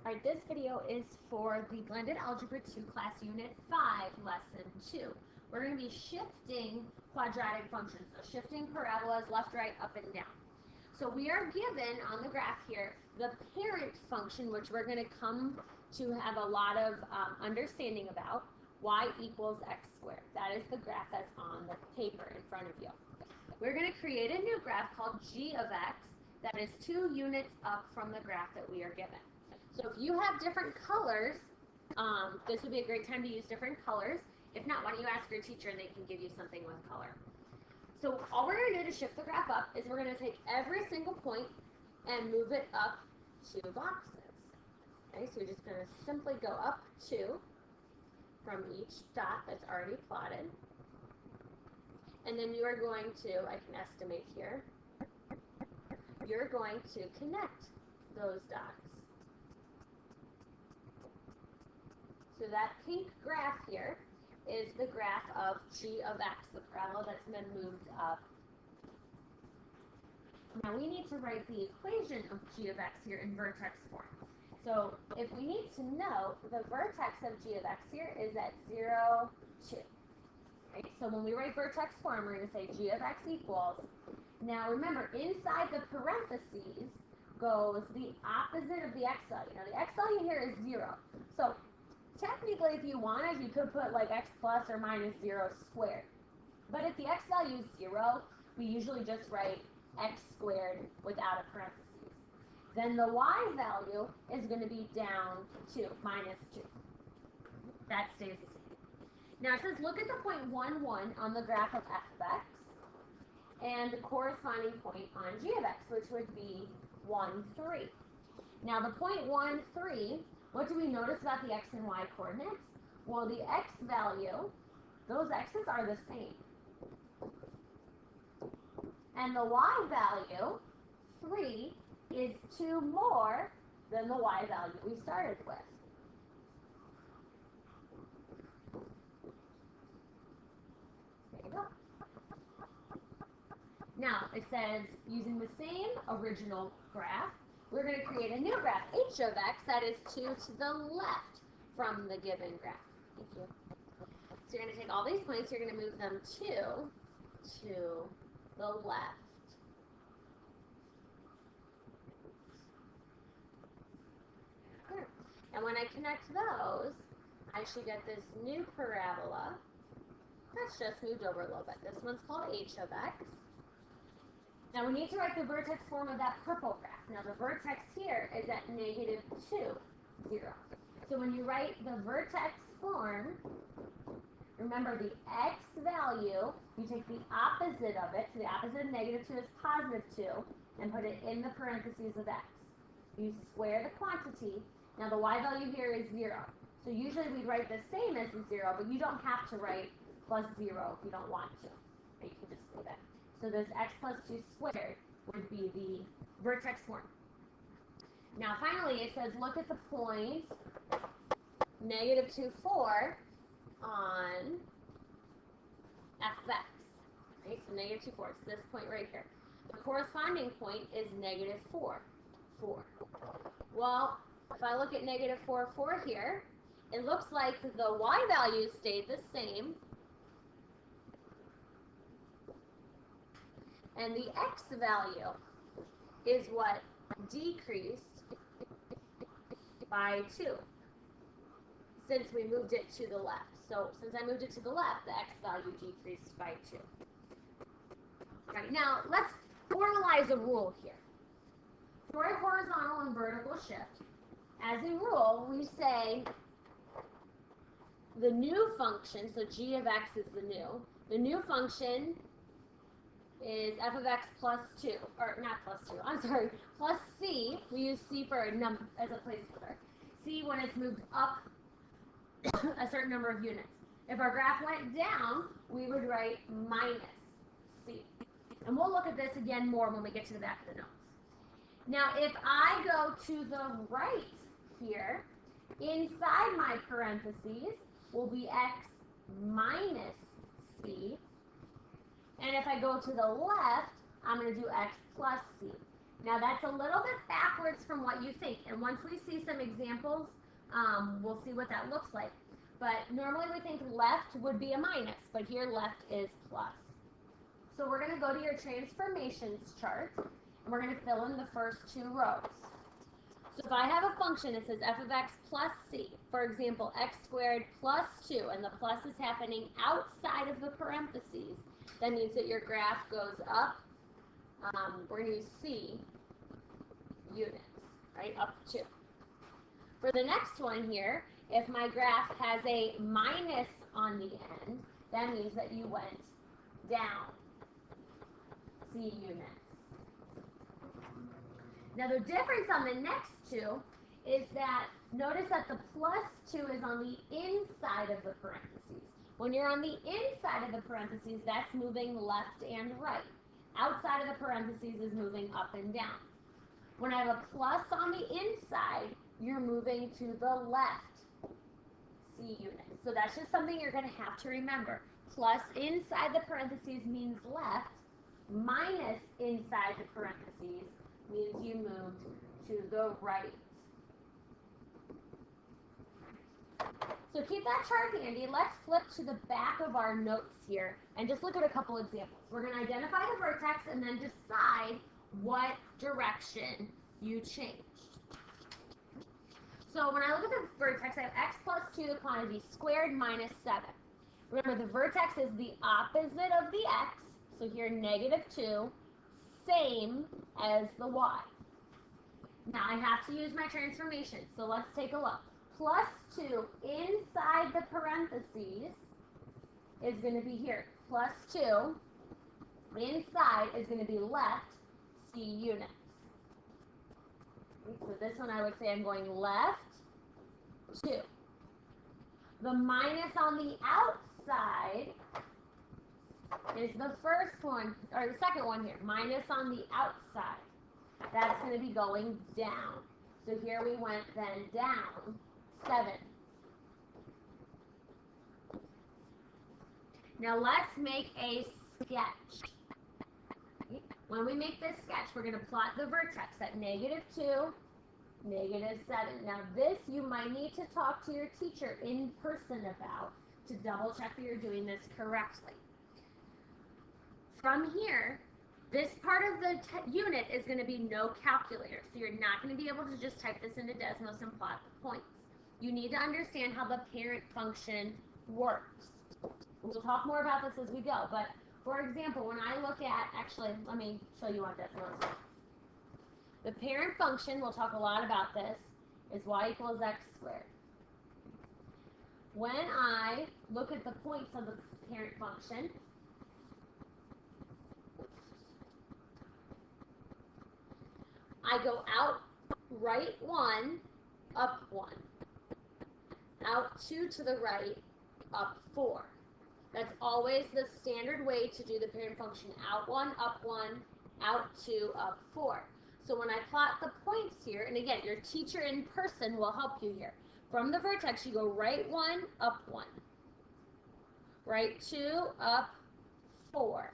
Alright, this video is for the Blended Algebra 2 class unit 5, lesson 2. We're going to be shifting quadratic functions, so shifting parabolas left, right, up, and down. So we are given on the graph here the parent function, which we're going to come to have a lot of understanding about, y equals x squared. That is the graph that's on the paper in front of you. We're going to create a new graph called g of x that is 2 units up from the graph that we are given. So if you have different colors, this would be a great time to use different colors. If not, why don't you ask your teacher and they can give you something with color. So all we're going to do to shift the graph up is we're going to take every single point and move it up 2 boxes. Okay, so we're just going to simply go up 2 from each dot that's already plotted. And then you are going to, I can estimate here, you're going to connect those dots. So that pink graph here is the graph of g of x, the parabola that's been moved up. Now we need to write the equation of g of x here in vertex form. So if we need to know, the vertex of g of x here is at 0, 2. Right? So when we write vertex form, we're going to say g of x equals. Now remember, inside the parentheses goes the opposite of the x value. Now the x value here is 0. So technically, if you wanted, you could put like x plus or minus 0 squared. But if the x value is 0, we usually just write x squared without a parentheses. Then the y value is going to be down to minus 2. That stays the same. Now it says look at the point 1, 1 on the graph of f of x and the corresponding point on g of x, which would be 1, 3. Now the point 1, 3, what do we notice about the x and y coordinates? Well, the x value, those x's are the same. And the y value, 3, is 2 more than the y value we started with. There you go. Now, it says, using the same original graph, we're going to create a new graph, h of x, that is 2 to the left from the given graph. Thank you. So you're going to take all these points, you're going to move them 2 to the left. Here. And when I connect those, I should get this new parabola that's just moved over a little bit. This one's called h of x. Now we need to write the vertex form of that purple graph. Now the vertex here is at -2, 0. So when you write the vertex form, remember the x value, you take the opposite of it, so the opposite of -2 is +2, and put it in the parentheses of x. You square the quantity. Now the y value here is 0. So usually we'd write the same as the 0, but you don't have to write +0 if you don't want to. You can just leave it. So this x plus 2 squared would be the vertex form. Now finally it says look at the point -2, 4 on f of x. Right? So -2, 4. It's this point right here. The corresponding point is -4, 4. Well, if I look at -4, 4 here, it looks like the y value stayed the same. And the x value is what decreased by 2 since we moved it to the left. So since I moved it to the left, the x value decreased by 2. All right, now let's formalize a rule here. For a horizontal and vertical shift, as a rule, we say the new function, so g of x is the new function is f of x plus 2, or not plus 2, I'm sorry, plus c. We use c for a number as a placeholder. C when it's moved up a certain number of units. If our graph went down, we would write minus c. And we'll look at this again more when we get to the back of the notes. Now, if I go to the right here, inside my parentheses will be x minus c. And if I go to the left, I'm going to do x plus c. Now that's a little bit backwards from what you think, and once we see some examples, we'll see what that looks like. But normally we think left would be a minus, but here left is plus. So we're going to go to your transformations chart, and we're going to fill in the first two rows. So if I have a function that says f of x plus c, for example, x squared plus 2, and the plus is happening outside of the parentheses, that means that your graph goes up. We're going to use c units, right, up 2. For the next one here, if my graph has a minus on the end, that means that you went down c units. Now the difference on the next two is that notice that the plus 2 is on the inside of the parentheses. When you're on the inside of the parentheses, that's moving left and right. Outside of the parentheses is moving up and down. When I have a plus on the inside, you're moving to the left c units. So that's just something you're going to have to remember. Plus inside the parentheses means left, minus inside the parentheses means you moved to the right. So keep that chart handy. Let's flip to the back of our notes here and just look at a couple examples. We're going to identify the vertex and then decide what direction you changed. So when I look at the vertex, I have x plus 2, the quantity squared minus 7. Remember, the vertex is the opposite of the x, so here negative 2, same as the y. Now I have to use my transformation, so let's take a look. Plus 2 inside the parentheses is going to be here. Plus 2 inside is going to be left c units. So this one I would say I'm going left 2. The minus on the outside is the first one, or the second one here. Minus on the outside. That's going to be going down. So here we went then down 7. Now let's make a sketch. When we make this sketch, we're going to plot the vertex at negative 2, negative 7. Now this you might need to talk to your teacher in person about to double check that you're doing this correctly. From here, this part of the unit is going to be no calculator, so you're not going to be able to just type this into Desmos and plot the points. You need to understand how the parent function works. We'll talk more about this as we go, but for example, when I look at, actually, let me show you on Desmos. The parent function, we'll talk a lot about this, is y equals x squared. When I look at the points of the parent function, I go out right 1, up 1. Out 2 to the right, up 4. That's always the standard way to do the parent function. Out 1, up 1, out 2, up 4. So when I plot the points here, and again, your teacher in person will help you here. From the vertex, you go right 1, up 1. Right 2, up 4.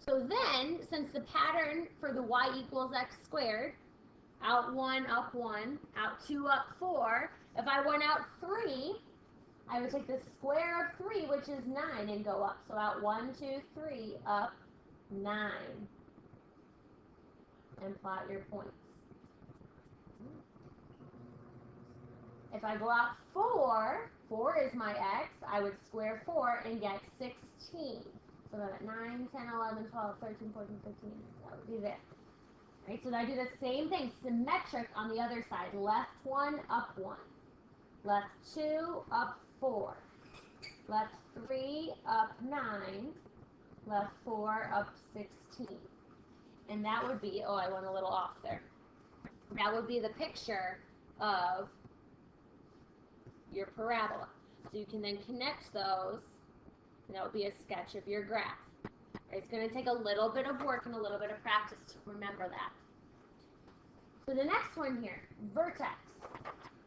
So then, since the pattern for the y equals x squared, out 1, up 1, out 2, up 4, if I went out 3, I would take the square of 3, which is 9, and go up. So out 1, 2, 3, up 9. And plot your points. If I go out 4, 4 is my x, I would square 4 and get 16. So then at 9, 10, 11, 12, 13, 14, 15, that would be there. Right, so I do the same thing, symmetric on the other side. Left 1, up 1. Left 2, up 4. Left 3, up 9. Left 4, up 16. And that would be, oh, I went a little off there. That would be the picture of your parabola. So you can then connect those, and that would be a sketch of your graph. It's going to take a little bit of work and a little bit of practice to remember that. So the next one here, vertex.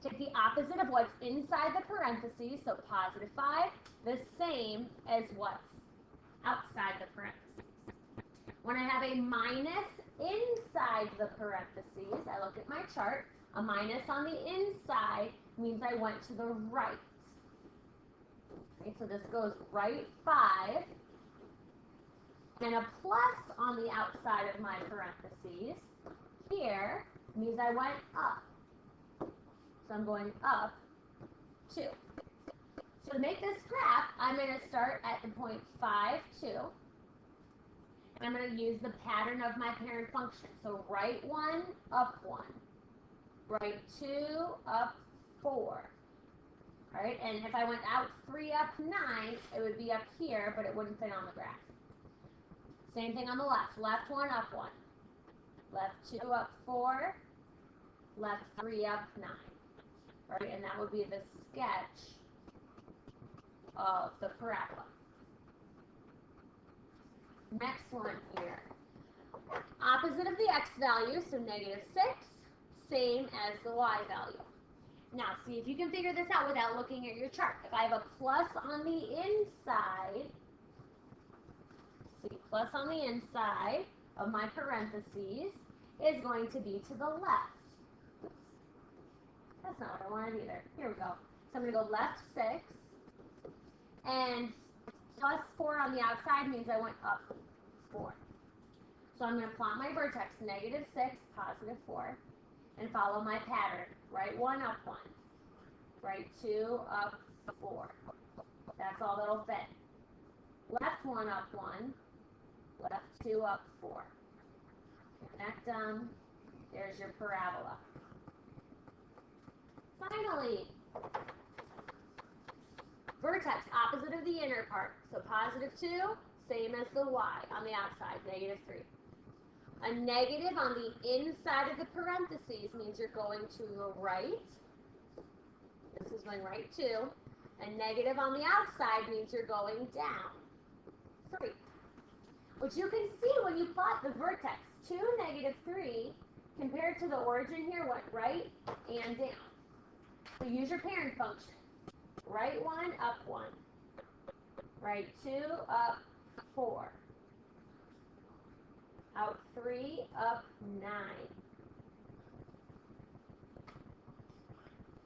Take the opposite of what's inside the parentheses, so positive 5, the same as what's outside the parentheses. When I have a minus inside the parentheses, I look at my chart, a minus on the inside means I went to the right. Okay, so this goes right 5, and a plus on the outside of my parentheses here means I went up. So I'm going up 2. So to make this graph, I'm going to start at the point 5, 2. And I'm going to use the pattern of my parent function. So right 1, up 1. Right 2, up 4. All right, and if I went out 3, up 9, it would be up here, but it wouldn't fit on the graph. Same thing on the left. Left 1, up 1. Left 2, up 4. Left 3, up 9. All right, and that would be the sketch of the parabola. Next one here. Opposite of the x value, so -6, same as the y value. Now, see if you can figure this out without looking at your chart. If I have a plus on the inside, see, plus on the inside of my parentheses is going to be to the left. Oops. That's not what I wanted either. Here we go. So I'm going to go left 6, and plus 4 on the outside means I went up 4. So I'm going to plot my vertex, -6, +4, and follow my pattern. Right 1, up 1. Right 2, up 4. That's all that'll fit. Left 1, up 1. Left 2, up 4. Connect them. There's your parabola. Finally, vertex, opposite of the inner part. So +2, same as the y on the outside, -3. A negative on the inside of the parentheses means you're going to the right. This is going right 2. A negative on the outside means you're going down 3. Which you can see when you plot the vertex. 2, -3, compared to the origin here, went right and down. So use your parent function. Right 1, up 1. Right 2, up 4. Out 3, up 9.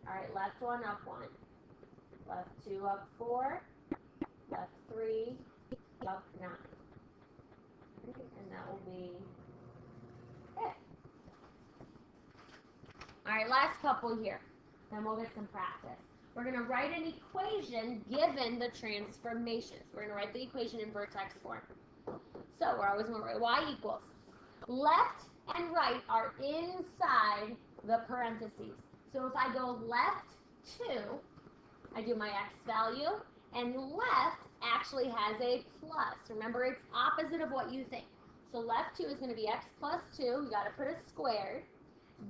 All right, left 1, up 1. Left 2, up 4. Left 3, up 9. And that will be it. All right, last couple here. Then we'll get some practice. We're going to write an equation given the transformations. We're going to write the equation in vertex form. So we're always going to write y equals. Left and right are inside the parentheses. So if I go left 2, I do my x value, and left actually has a plus. Remember, it's opposite of what you think. So left 2 is going to be x plus 2. You got to put a squared.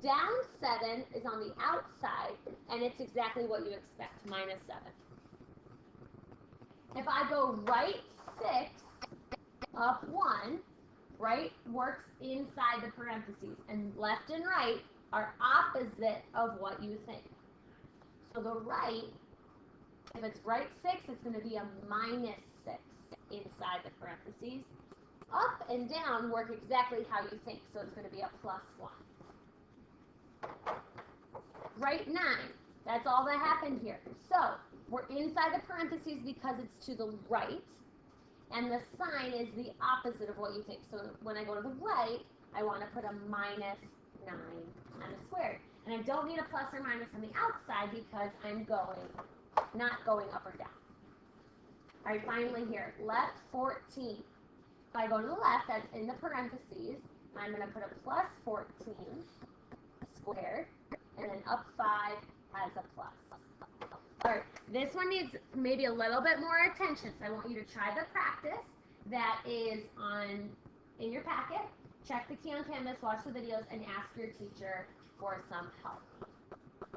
Down 7 is on the outside, and it's exactly what you expect, -7. If I go right 6, up 1, right works inside the parentheses, and left and right are opposite of what you think. So the right, if it's right 6, it's going to be a -6 inside the parentheses. Up and down work exactly how you think, so it's going to be a +1. Right 9, that's all that happened here. So we're inside the parentheses because it's to the right, and the sign is the opposite of what you think. So when I go to the right, I want to put a -9 on the squared. And I don't need a plus or minus on the outside because I'm not going up or down. All right, finally here, left 14. If I go to the left, that's in the parentheses. I'm going to put a +14 squared, and then up 5 has a plus. All right, this one needs maybe a little bit more attention, so I want you to try the practice that is in your packet. Check the key on Canvas, watch the videos, and ask your teacher for some help.